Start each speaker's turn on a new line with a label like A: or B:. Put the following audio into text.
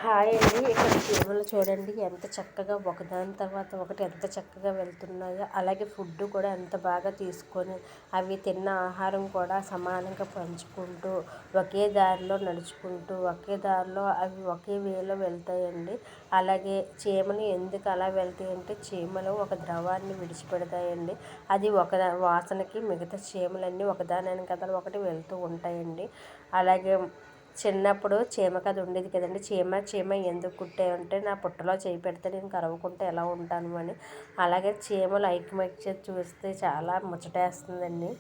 A: Hi అండి. ఇక్కడ చీమలు చూడండి ఎంత చక్కగా ఒకదాని తర్వాత ఒకటి ఎంత చక్కగా వెళ్తున్నాయో, అలాగే ఫుడ్ కూడా ఎంత బాగా తీసుకొని అవి తిన్న ఆహారం కూడా సమానంగా పంచుకుంటూ ఒకే దారిలో నడుచుకుంటూ ఒకే దారిలో అవి ఒకే వేలో వెళ్తాయండి. అలాగే చీమలు ఎందుకు అలా వెళ్తాయంటే చీమలు ఒక ద్రవాన్ని విడిచిపెడతాయండి. అది ఒక వాసనకి మిగతా చీమలన్నీ ఒకదాని వెనకాల ఒకటి వెళ్తూ ఉంటాయండి. అలాగే చిన్నప్పుడు చీమ కథ ఉండేది కదండి. చీమ చీమ ఎందుకు కుట్టావంటే నా పుట్టలో చేయి పెడితే నేను కరవకుంటే ఎలా ఉంటాను అని. అలాగే చీమలు ఐకమత్యం చూస్తే చాలా ముచ్చటేస్తుందండి.